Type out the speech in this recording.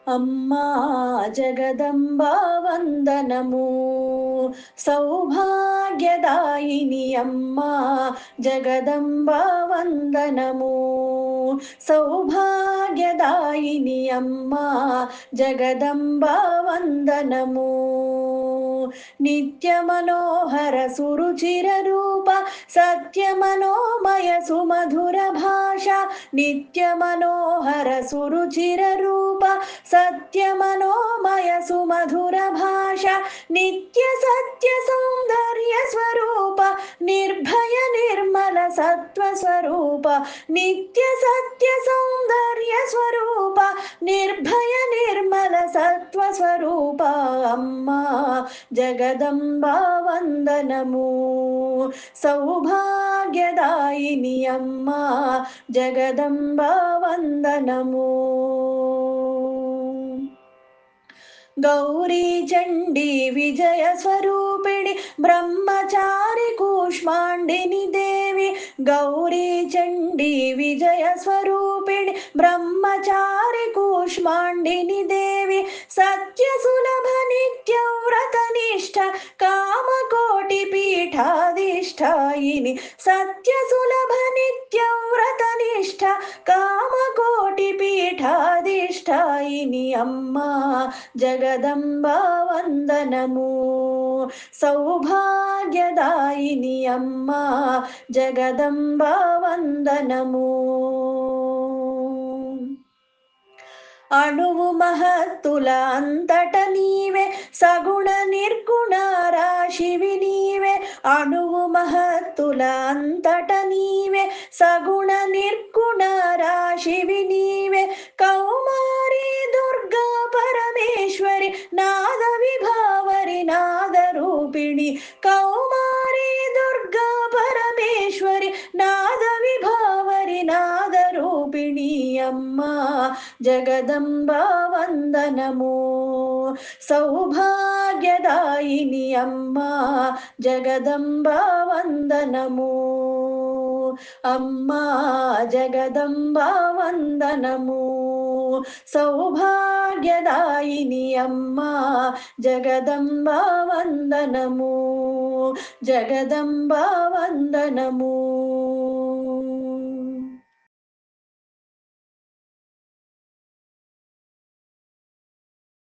అమ్మా జగదంబా వందనము, సౌభాగ్యదాయిని అమ్మా జగదంబా వందనము, సౌభాగ్యదాయిని అమ్మా జగదంబా వందనము. నిత్య మనోహర సురుచిర రూప సత్య మనోమయ సుమధుర భాష, నిత్య మనోహర సురుచిర రూప సత్య మనోమయ సుమధుర భాష, నిత్య సత్య సౌందర్య స్వరూప నిర్భయ నిర్మల సత్వ స్వరూప, నిత్య సత్య సౌందర్య స్వరూప నిర్భయ నిర్మల సత్వ స్వరూప. అమ్మా జగదంబా వందనము, సౌభాగ్యదాయిని అమ్మా జగదంబా వందనము. గౌరీ చండీ విజయ స్వరూపిణి బ్రహ్మచారి కూష్మాండిని దేవి, గౌరీ చండీ విజయ స్వరూపిణి బ్రహ్మచారి కూష్మాండిని దేవి, సత్య సులభ నిత్య వ్రత నిష్ఠ కామకోటి పీఠాధిష్ఠాయిని, సత్య సులభ నిత్య వ్రత నిష్ఠ కామకోటి పీఠాధిష్ఠాయిని అమ్మా జగదంబా వందనము, సౌభాగ్యదాయిని అమ్మా జగదంబా వందనము. అణువు మహత్తుల అంతట నీవే సగుణ నిర్గుణ రాశివి నీవే, అణువు మహత్తుల అంతట నీవే సగుణ నిర్గుణ రాశివి నీవే, కౌమారి దుర్గా పరమేశ్వరి నాద విభావరి నాద రూపిణి, కౌమారి దుర్గా పరమేశ్వరి నాద విభావరి నాద రూపిణి అమ్మా జగదంబా వందనము, సౌభాగ్యదాయిని అమ్మా జగదంబా వందనము. అమ్మా జగదంబా వందనము, సౌభాగ్యదాయిని అమ్మా జగదంబా వందనము, జగదంబా వందనము.